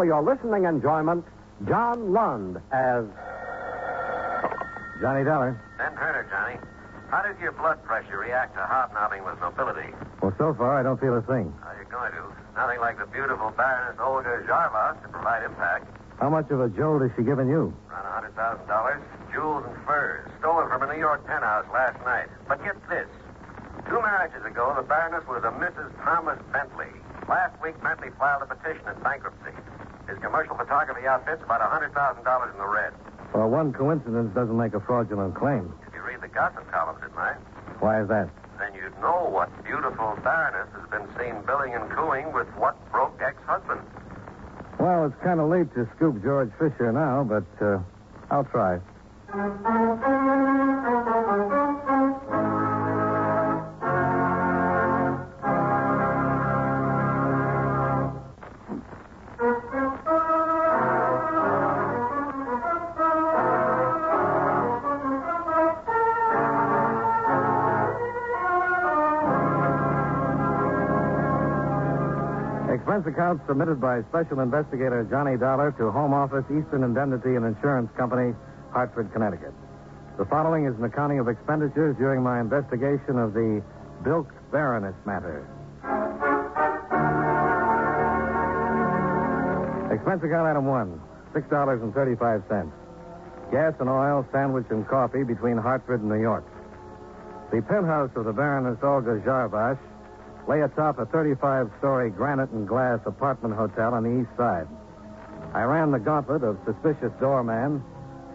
for your listening enjoyment, John Lund as Johnny Dollar. Ben Turner, Johnny. How does your blood pressure react to hobnobbing with nobility? Well, so far, I don't feel a thing. How are you going to? Nothing like the beautiful Baroness Olga Jarvas to provide impact. How much of a jolt has she given you? Around $100,000. Jewels and furs. Stolen from a New York penthouse last night. But get this. 2 marriages ago, the Baroness was a Mrs. Thomas Bentley. Last week, Bentley filed a petition in bankruptcy. His commercial photography outfit's about $100,000 in the red. Well, one coincidence doesn't make a fraudulent claim. If you read the gossip columns, it might. Why is that? Then you'd know what beautiful Baroness has been seen billing and cooing with what broke ex-husband. Well, it's kind of late to scoop George Fisher now, but I'll try. Expense account submitted by Special Investigator Johnny Dollar to Home Office, Eastern Indemnity and Insurance Company, Hartford, Connecticut. The following is an accounting of expenditures during my investigation of the Bilked Baroness matter. Expense account item 1, $6.35. Gas and oil, sandwich and coffee between Hartford and New York. The penthouse of the Baroness Olga Jarvas lay atop a 35-story granite and glass apartment hotel on the east side. I ran the gauntlet of suspicious doorman,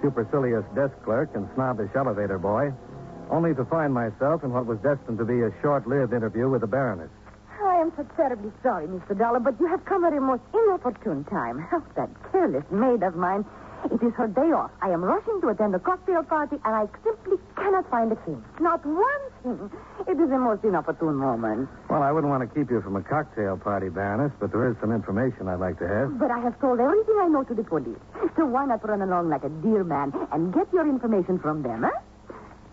supercilious desk clerk, and snobbish elevator boy, only to find myself in what was destined to be a short-lived interview with the Baroness. I am so terribly sorry, Mr. Dollar, but you have come at a most inopportune time. Oh, that careless maid of mine. It is her day off. I am rushing to attend a cocktail party, and I simply cannot find a thing. Not one thing. It is a most inopportune moment. Well, I wouldn't want to keep you from a cocktail party, Baroness, but there is some information I'd like to have. But I have told everything I know to the police. So why not run along like a dear man and get your information from them, huh?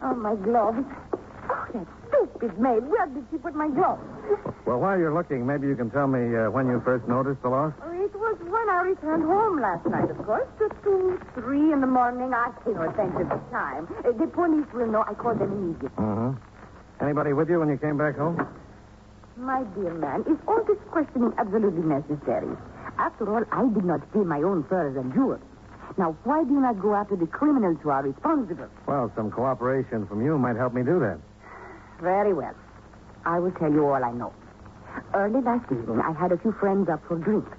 Oh, my gloves. Oh, that stupid maid. Where did she put my gloves? Well, while you're looking, maybe you can tell me when you first noticed the loss? It was when I returned home last night, of course. Just 2, 3 in the morning. I pay no attention to time. The police will know. I called them immediately. Mm-hmm. Anybody with you when you came back home? My dear man, is all this questioning absolutely necessary? After all, I did not steal my own furs and jewels. Now, why do you not go after the criminals who are responsible? Well, some cooperation from you might help me do that. Very well. I will tell you all I know. Early last evening, I had a few friends up for drinks.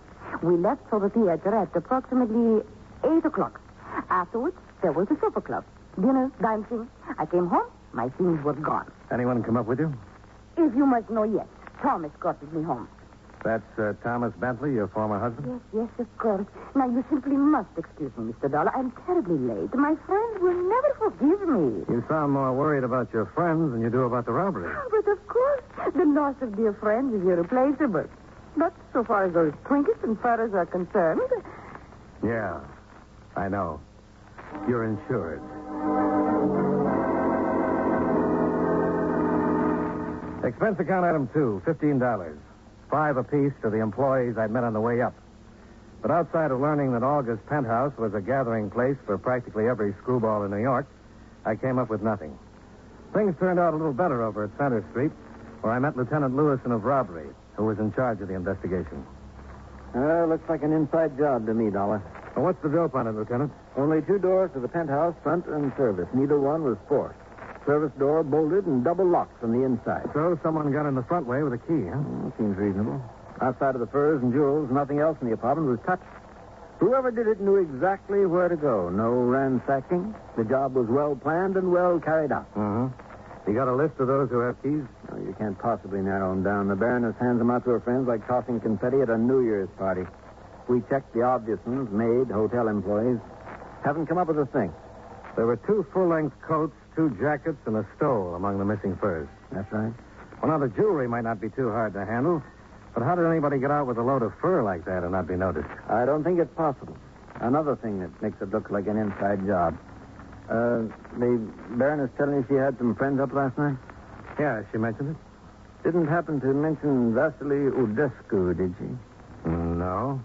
We left for the theater at approximately 8 o'clock. Afterwards, there was a supper club. Dinner, dancing. I came home. My things were gone. Anyone come up with you? If you must know, yes. Tom escorted me home. That's Thomas Bentley, your former husband? Yes, of course. Now, you simply must excuse me, Mr. Dollar. I'm terribly late. My friends will never forgive me. You sound more worried about your friends than you do about the robbery. But, of course, the loss of dear friends is irreplaceable. But so far as those trinkets and furs are concerned... Yeah, I know. You're insured. Expense account item 2, $15. 5 apiece to the employees I'd met on the way up. But outside of learning that Olga's penthouse was a gathering place for practically every screwball in New York, I came up with nothing. Things turned out a little better over at Center Street, where I met Lieutenant Lewison of robbery, who was in charge of the investigation. Looks like an inside job to me, Dollar. Well, what's the dope on it, Lieutenant? Only 2 doors to the penthouse, front and service. Neither one was forced. Service door bolted and double locked from the inside. So someone got in the front way with a key, huh? Seems reasonable. Outside of the furs and jewels, nothing else in the apartment was touched. Whoever did it knew exactly where to go. No ransacking. The job was well planned and well carried out. Mm-hmm. You got a list of those who have keys? No, you can't possibly narrow them down. The Baroness hands them out to her friends like tossing confetti at a New Year's party. We checked the obvious ones, maid, hotel employees. Haven't come up with a thing. There were 2 full-length coats, 2 jackets, and a stole among the missing furs. That's right. Well, now, the jewelry might not be too hard to handle, but how did anybody get out with a load of fur like that and not be noticed? I don't think it's possible. Another thing that makes it look like an inside job. The Baroness telling you she had some friends up last night? Yeah, she mentioned it. Didn't happen to mention Vasily Udescu, did she? No.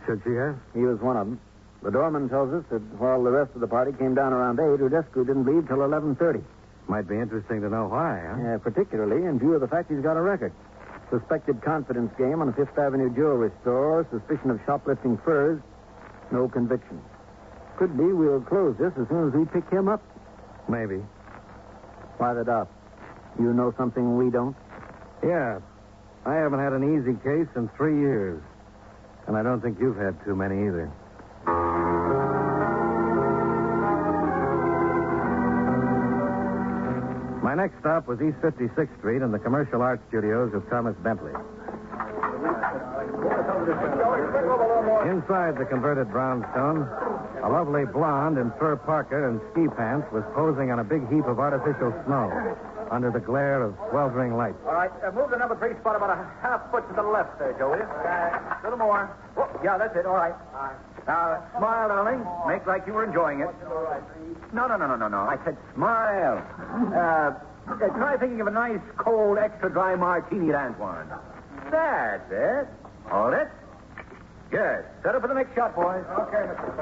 Should she have? He was one of them. The doorman tells us that while the rest of the party came down around 8, Udescu didn't leave till 11:30. Might be interesting to know why, huh? Yeah, particularly in view of the fact he's got a record. Suspected confidence game on a Fifth Avenue jewelry store, suspicion of shoplifting furs, no conviction. Could be we'll close this as soon as we pick him up. Maybe. Private Doc, you know something we don't? Yeah. I haven't had an easy case in 3 years. And I don't think you've had too many either. My next stop was East 56th Street in the commercial art studios of Thomas Bentley. Inside the converted brownstone, a lovely blonde in fur parka and ski pants was posing on a big heap of artificial snow under the glare of sweltering lights. All right, move the number 3 spot about a half foot to the left there, Joe, will you? A little more. Whoop, yeah, that's it. All right. Now, smile, darling. Make like you were enjoying it. No. I said smile. Try thinking of a nice, cold, extra dry martini at Antoine. That's it. Hold it. Good. Set up for the next shot, boys. Okay, Mr.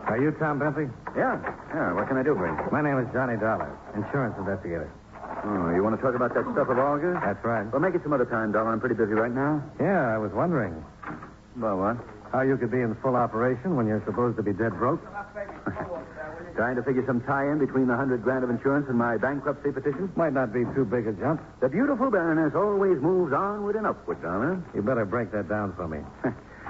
Are you Tom Bentley? Yeah. What can I do for you? My name is Johnny Dollar, insurance investigator. Oh, you want to talk about that stuff of Olga? That's right. Well, make it some other time, Dollar. I'm pretty busy right now. Yeah, I was wondering Well, what? how you could be in full operation when you're supposed to be dead broke. Trying to figure some tie-in between the $100,000 of insurance and my bankruptcy petition? Might not be too big a jump. The beautiful Baroness always moves onward and upward, Dollar. You better break that down for me.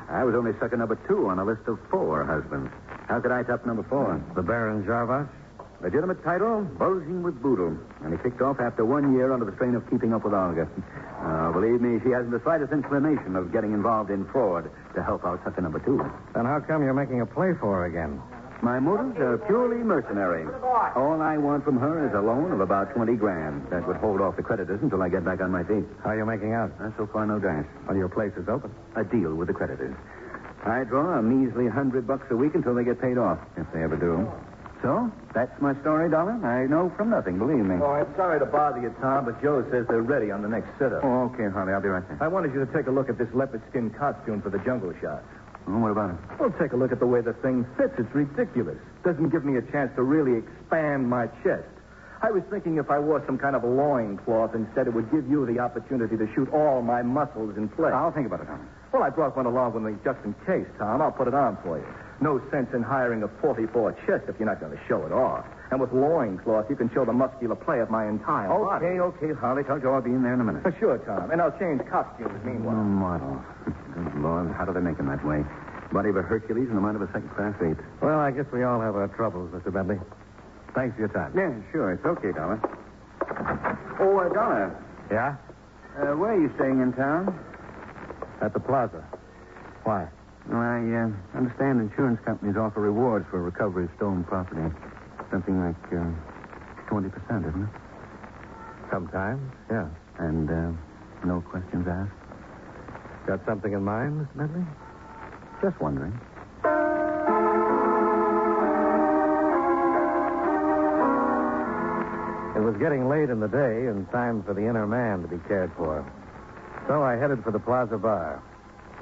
I was only sucker number 2 on a list of 4 husbands. How could I top number 4? The Baron Jarvash? Legitimate title, bulging with boodle. And he kicked off after 1 year under the strain of keeping up with Olga. Believe me, she hasn't the slightest inclination of getting involved in fraud to help out sucker number 2. Then how come you're making a play for her again? My motives are purely mercenary. All I want from her is a loan of about $20,000. That would hold off the creditors until I get back on my feet. How are you making out? So far, no dice. Well, your place is open. A deal with the creditors. I draw a measly $100 a week until they get paid off, if they ever do. So, that's my story, Dollar. I know from nothing, believe me. Oh, I'm sorry to bother you, Tom, but Joe says they're ready on the next sitter. Oh, okay, Harley. I'll be right there. I wanted you to take a look at this leopard skin costume for the jungle shot. Oh, what about it? Well, take a look at the way the thing fits. It's ridiculous. Doesn't give me a chance to really expand my chest. I was thinking if I wore some kind of loincloth instead, it would give you the opportunity to shoot all my muscles in place. I'll think about it, Tom. Well, I brought one along with me just in case, Tom. I'll put it on for you. No sense in hiring a 44 chest if you're not going to show it off. And with loincloth, you can show the muscular play of my entire body. Okay, Harley. Tell Joe I'll be in there in a minute. Sure, Tom. And I'll change costumes meanwhile. Model. Good Lord, how do they make them that way? Body of a Hercules and the mind of a second-class ape. Well, I guess we all have our troubles, Mr. Bentley. Thanks for your time. Yeah, sure. It's okay, Dollar. Oh, Dollar. Yeah? Where are you staying in town? At the plaza. Why? Well, I understand insurance companies offer rewards for recovery of stolen property. Something like 20%, isn't it? Sometimes, yeah. And no questions asked? Got something in mind, Mr. Bentley? Just wondering. It was getting late in the day and time for the inner man to be cared for. So I headed for the Plaza Bar.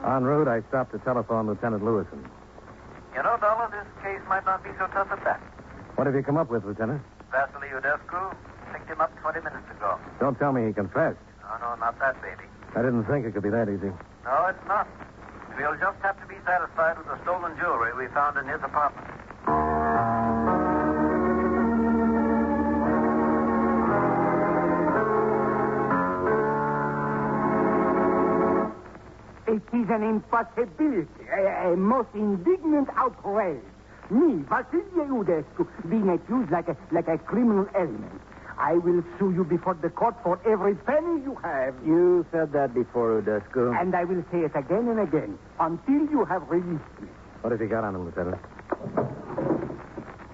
En route, I stopped to telephone Lieutenant Lewison. You know, Dollar, this case might not be so tough at that. What have you come up with, Lieutenant? Vasily Udescu picked him up 20 minutes ago. Don't tell me he confessed. No, not that, baby. I didn't think it could be that easy. No, it's not. We'll just have to be satisfied with the stolen jewelry we found in his apartment. It is an impossibility, a most indignant outrage. Me, Vasily Udescu, being accused like a criminal element. I will sue you before the court for every penny you have. You said that before, Udescu. And I will say it again and again until you have released me. What have you got on him, Lieutenant?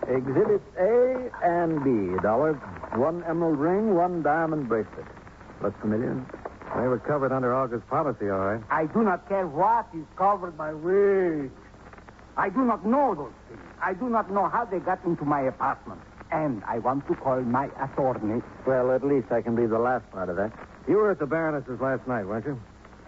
Exhibits A and B, Dollar. 1 emerald ring, 1 diamond bracelet. Look familiar? They were covered under August policy, all right. I do not care what is covered by weight. I do not know those things. I do not know how they got into my apartment. And I want to call my attorney. Well, at least I can believe the last part of that. You were at the Baroness's last night, weren't you?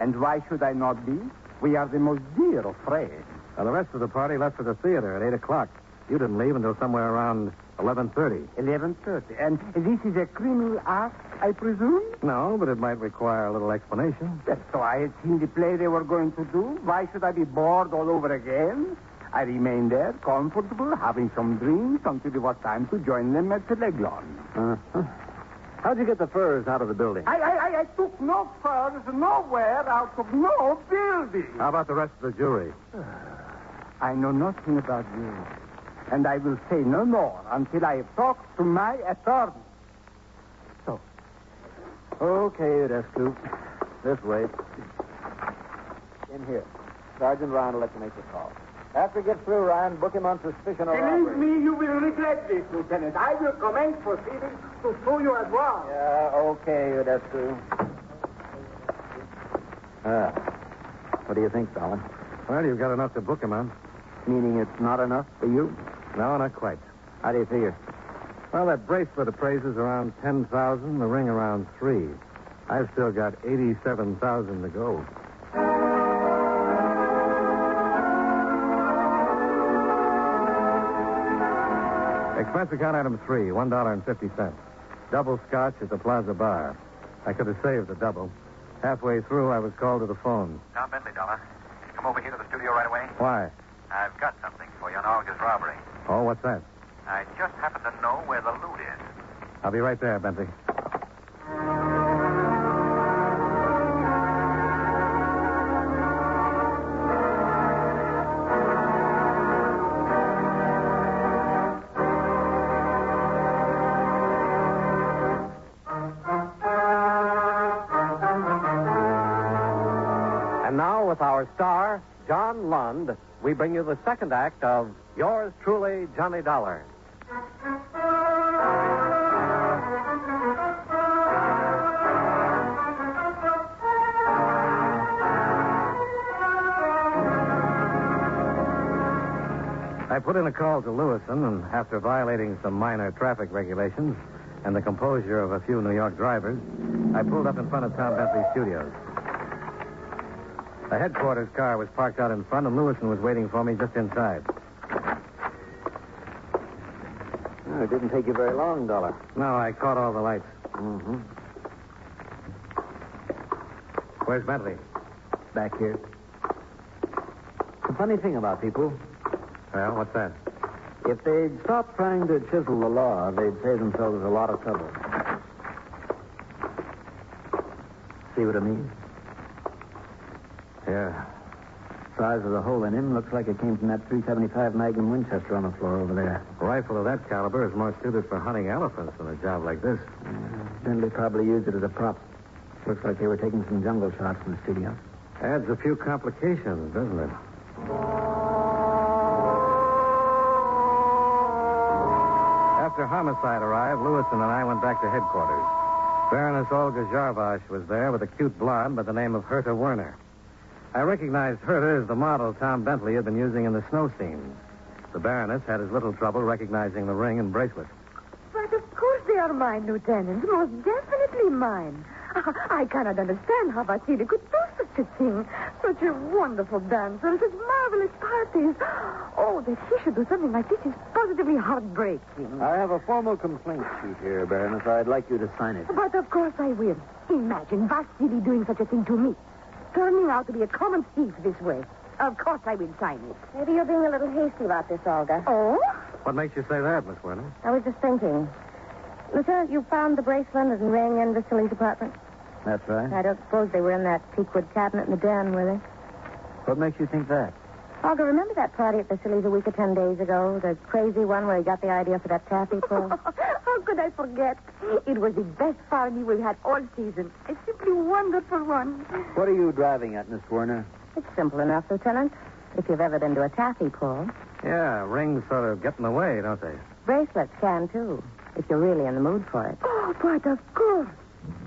And why should I not be? We are the most dear of friends. Well, the rest of the party left for the theater at 8 o'clock. You didn't leave until somewhere around 11:30. 11:30. And this is a criminal act, I presume? No, but it might require a little explanation. So I had seen the play they were going to do. Why should I be bored all over again? I remained there, comfortable, having some drinks until it was time to join them at the Leglon. Uh-huh. How'd you get the furs out of the building? I took no furs nowhere out of no building. How about the rest of the jury? I know nothing about you. And I will say no more until I have talked to my attorney. So. Okay, Udescu. This way. In here. Sergeant Ryan will let you make the call. After he gets through, Ryan, book him on suspicion of Believe robbery. me, you will regret this, Lieutenant. I will commence proceedings to sue you as well. Yeah, okay, Udescu. What do you think, Dollar? Well, you've got enough to book him on. Meaning it's not enough for you? No, not quite. How do you figure? Well, that bracelet appraises around 10,000, the ring around 3. I've still got 87,000 to go. Expense account item 3, $1.50. Double scotch at the Plaza Bar. I could have saved the double. Halfway through, I was called to the phone. Tom Bentley, Dollar. Come over here to the studio right away. Why? I've got something for you on Olga's robbery. Oh, what's that? I just happen to know where the loot is. I'll be right there, Bentley. And now, with our star, John Lund, we bring you the second act of Yours Truly, Johnny Dollar. I put in a call to Lewiston, and after violating some minor traffic regulations and the composure of a few New York drivers, I pulled up in front of Tom Bentley's studios. The headquarters car was parked out in front, and Lewiston was waiting for me just inside. Oh, it didn't take you very long, Dollar. No, I caught all the lights. Mm-hmm. Where's Bentley? Back here. The funny thing about people, Well, what's that? if they'd stop trying to chisel the law, they'd save themselves a lot of trouble. See what I mean? Yeah. Size of the hole in him looks like it came from that .375 Magnum Winchester on the floor over there. A rifle of that caliber is more suited for hunting elephants than a job like this. Bentley probably used it as a prop. Looks like they were taking some jungle shots in the studio. Adds a few complications, doesn't it? After homicide arrived, Lewiston and I went back to headquarters. Baroness Olga Jarvash was there with a cute blonde by the name of Herta Werner. I recognized Herta as the model Tom Bentley had been using in the snow scenes. The Baroness had as little trouble recognizing the ring and bracelet. But of course they are mine, Lieutenant. Most definitely mine. I cannot understand how Vasily could do such a thing. Such a wonderful dancer, such marvelous parties. Oh, that he should do something like this is positively heartbreaking. I have a formal complaint sheet here, Baroness. I'd like you to sign it. But of course I will. Imagine Vasily doing such a thing to me. Turning out to be a common thief this way. Of course I will sign it. Maybe you're being a little hasty about this, Olga. Oh? What makes you say that, Miss Werner? I was just thinking. Lieutenant, you found the bracelet and ring in Vasily's apartment? That's right. I don't suppose they were in that teakwood cabinet in the den, were they? What makes you think that? Olga, remember that party at Vasily's a week or 10 days ago? The crazy one where he got the idea for that taffy pull? How could I forget? It was the best party we've had all season. A simply wonderful one. What are you driving at, Miss Werner? It's simple enough, Lieutenant. If you've ever been to a taffy pull. Yeah, rings sort of get in the way, don't they? Bracelets can, too, if you're really in the mood for it. Oh, but of course.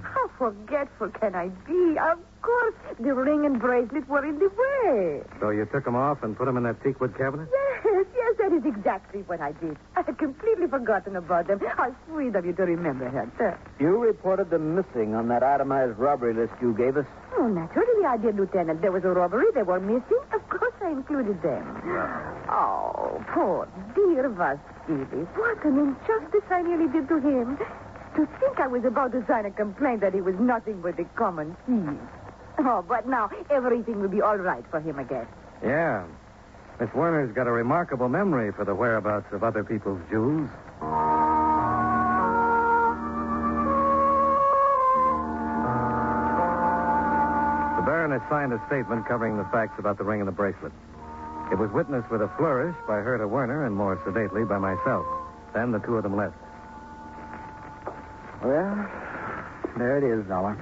How forgetful can I be? Of course, the ring and bracelet were in the way. So you took them off and put them in that teakwood cabinet? Yes, Yes, that is exactly what I did. I had completely forgotten about them. How sweet of you to remember, Hector. You reported them missing on that itemized robbery list you gave us. Oh, naturally I did, Lieutenant. There was a robbery. They were missing. Of course I included them. Oh, poor dear Vasilis. What an injustice I nearly did to him. To think I was about to sign a complaint that he was nothing but a common thief. Oh, but now everything will be all right for him again. Yeah. Miss Werner's got a remarkable memory for the whereabouts of other people's jewels. The Baroness signed a statement covering the facts about the ring and the bracelet. It was witnessed with a flourish by Herta Werner and more sedately by myself. Then the two of them left. Well, there it is, Dollar.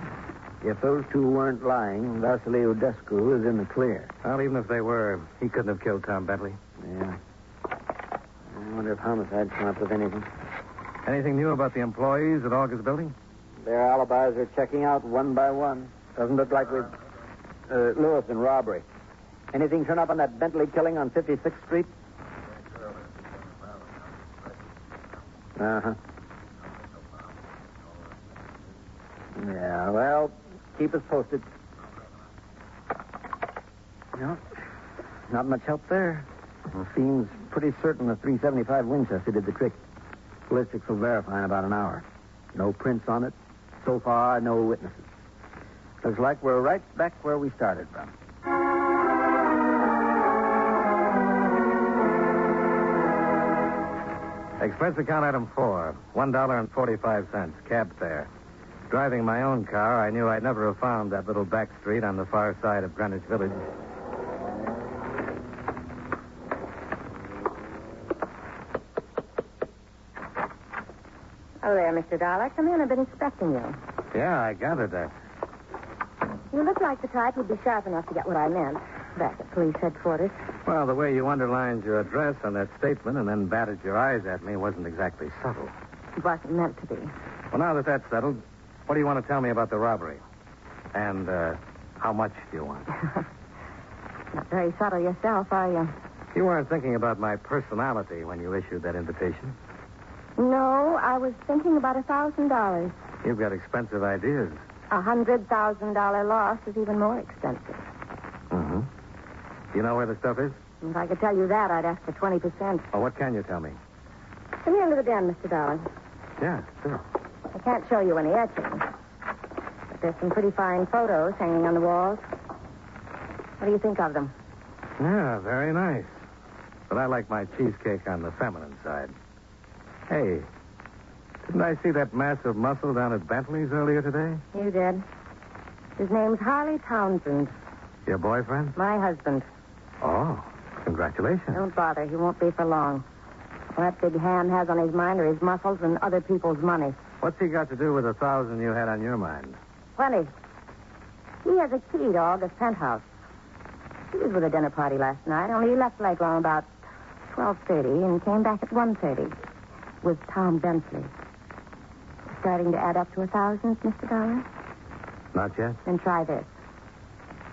If those two weren't lying, Vasily Udescu is in the clear. Well, even if they were, he couldn't have killed Tom Bentley. Yeah. I wonder if homicide come up with anything. Anything new about the employees at August Building? Their alibis are checking out one by one. Doesn't look like we've... Lewis and robbery. Anything turn up on that Bentley killing on 56th Street? Uh-huh. Yeah, well, keep us posted. No, not much help there. Seems pretty certain the .375 Winchester did the trick. Ballistics will verify in about an hour. No prints on it. So far, no witnesses. Looks like we're right back where we started from. Expense account item 4, $1.45, cab fare. Driving my own car, I knew I'd never have found that little back street on the far side of Greenwich Village. Oh, there, Mr. Dollar. Come in. I've been expecting you. Yeah, I gathered that. You look like the type who'd be sharp enough to get what I meant. Back at police headquarters. Well, the way you underlined your address on that statement and then batted your eyes at me wasn't exactly subtle. It wasn't meant to be. Well, now that that's settled, what do you want to tell me about the robbery? And how much do you want? Not very subtle yourself, are you? You weren't thinking about my personality when you issued that invitation. No, I was thinking about $1,000. You've got expensive ideas. $100,000 loss is even more expensive. Mm-hmm. You know where the stuff is? If I could tell you that, I'd ask for 20%. Oh, what can you tell me? Come here into the den, Mr. Dollar. Yeah, sure. I can't show you any etchings. But there's some pretty fine photos hanging on the walls. What do you think of them? Yeah, very nice. But I like my cheesecake on the feminine side. Hey, didn't I see that massive muscle down at Bentley's earlier today? You did. His name's Harley Townsend. Your boyfriend? My husband. Oh, congratulations. Don't bother. He won't be for long. What that big ham has on his mind are his muscles and other people's money. What's he got to do with the $1,000 you had on your mind? Plenty. He has a key to August penthouse. He was with a dinner party last night, only he left Leghorn about 12:30 and came back at 1:30 with Tom Bentley. Starting to add up to 1,000, Mr. Dollar? Not yet. Then try this.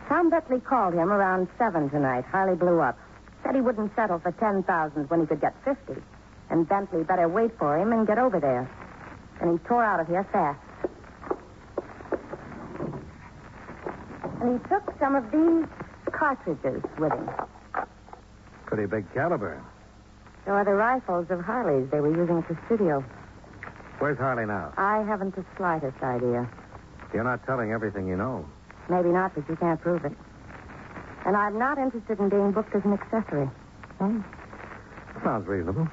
Tom Bentley called him around 7 tonight. Harley blew up. Said he wouldn't settle for 10,000 when he could get 50. And Bentley better wait for him and get over there. And he tore out of here fast. And he took some of these cartridges with him. Pretty big caliber. So are the rifles of Harley's they were using at the studio. Where's Harley now? I haven't the slightest idea. You're not telling everything you know. Maybe not, but you can't prove it. And I'm not interested in being booked as an accessory. Hmm? Sounds reasonable.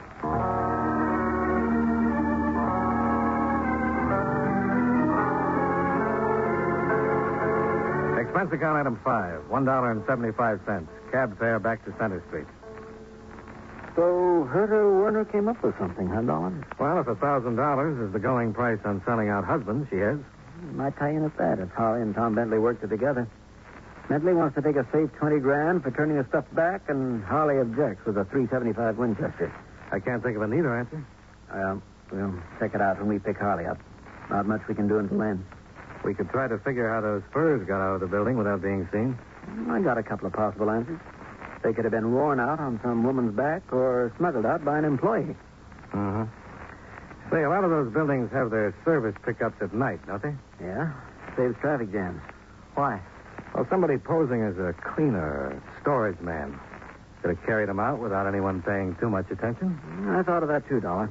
Expense account item 5, $1.75. Cab fare back to Center Street. So Herta Werner came up with something, huh, Dolan? Well, if $1,000 is the going price on selling out husbands, she is. Might tie in at that if Harley and Tom Bentley worked it together. Bentley wants to take a safe $20,000 for turning the stuff back, and Harley objects with a .375 Winchester. I can't think of a neater answer. We'll check it out when we pick Harley up. Not much we can do until then. We could try to figure how those furs got out of the building without being seen. I got a couple of possible answers. They could have been worn out on some woman's back or smuggled out by an employee. Mm-hmm. Say, a lot of those buildings have their service pickups at night, don't they? Yeah? Saves traffic jams. Why? Well, somebody posing as a cleaner or storage man could have carried them out without anyone paying too much attention. I thought of that too, Dollar.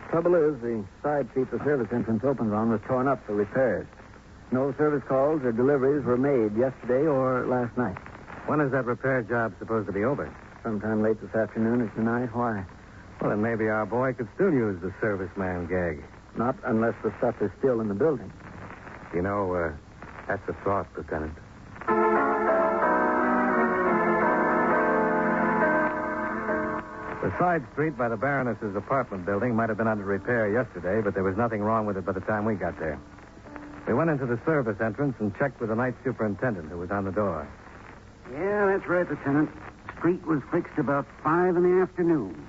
Trouble is, the side seat the service entrance opens on was torn up for repairs. No service calls or deliveries were made yesterday or last night. When is that repair job supposed to be over? Sometime late this afternoon or tonight. Why? Well, then maybe our boy could still use the serviceman gag. Not unless the stuff is still in the building. You know, that's a thought, Lieutenant. The side street by the Baroness's apartment building might have been under repair yesterday, but there was nothing wrong with it by the time we got there. We went into the service entrance and checked with the night superintendent who was on the door. Yeah, that's right, Lieutenant. Street was fixed about 5 in the afternoon.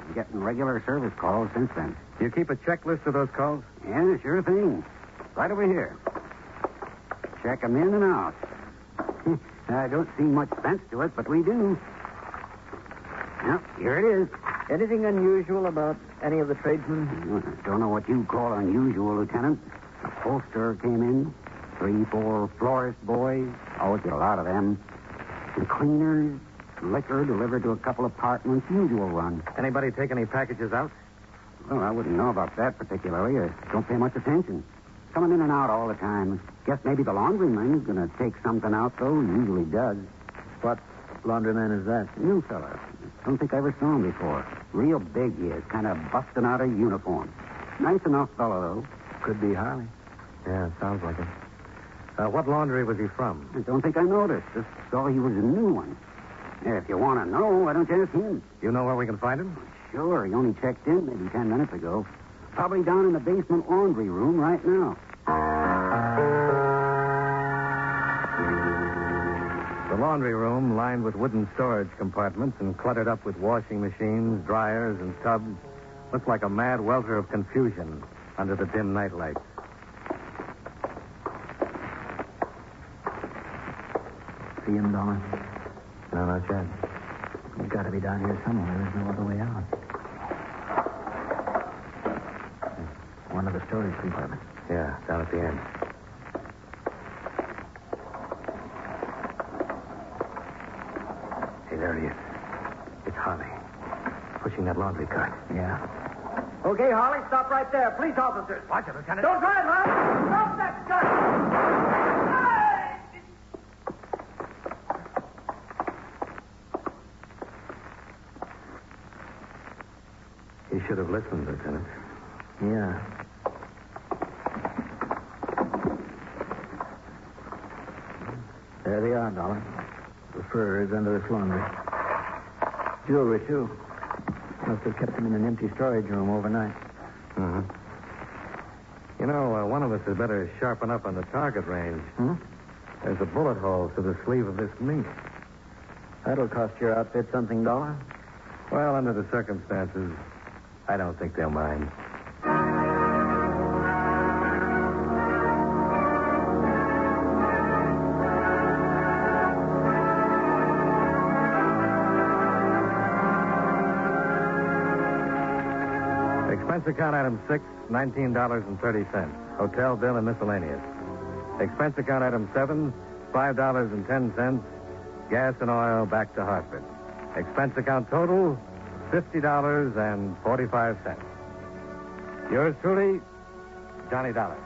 Been getting regular service calls since then. Do you keep a checklist of those calls? Yeah, sure thing. Right over here. Check 'em in and out. I don't see much sense to it, but we do. Yep, here it is. Anything unusual about any of the tradesmen? Don't know what you call unusual, Lieutenant. A poster came in. 3, 4 florist boys. Always get a lot of them. Some cleaners. Liquor delivered to a couple apartments. Usual run. Anybody take any packages out? Well, I wouldn't know about that particularly. I don't pay much attention. Coming in and out all the time. Guess maybe the laundryman's going to take something out, though. He usually does. What laundryman is that? New fella. Don't think I ever saw him before. Real big he is. Kind of busting out of uniform. Nice enough fellow, though. Could be Harley. Yeah, it sounds like it. What laundry was he from? I don't think I noticed. Just saw he was a new one. Yeah, if you want to know, why don't you ask him? You know where we can find him? Sure. He only checked in maybe 10 minutes ago. Probably down in the basement laundry room right now. The laundry room, lined with wooden storage compartments and cluttered up with washing machines, dryers, and tubs, looked like a mad welter of confusion under the dim night lights. See him, Dollar? No, not yet. He's got to be down here somewhere. There's no other way out. One of the storage compartments. Yeah, down at the end. Hey, there he is. It's Harley. Pushing that laundry cart. Yeah. Okay, Harley, stop right there. Police officers. Watch it, Lieutenant. Don't drive, Harley. Stop that gun. He should have listened, Lieutenant. Yeah. There they are, Dollar. The furs under this laundry. Jewelry, too. Must have kept them in an empty storage room overnight. Mm-hmm. You know, one of us had better sharpen up on the target range. Hmm? There's a bullet hole through the sleeve of this mink. That'll cost your outfit something, Dollar. Well, under the circumstances, I don't think they'll mind. Expense account item 6, $19.30. Hotel bill and miscellaneous. Expense account item 7, $5.10. Gas and oil back to Hartford. Expense account total, $50.45. Yours truly, Johnny Dollar.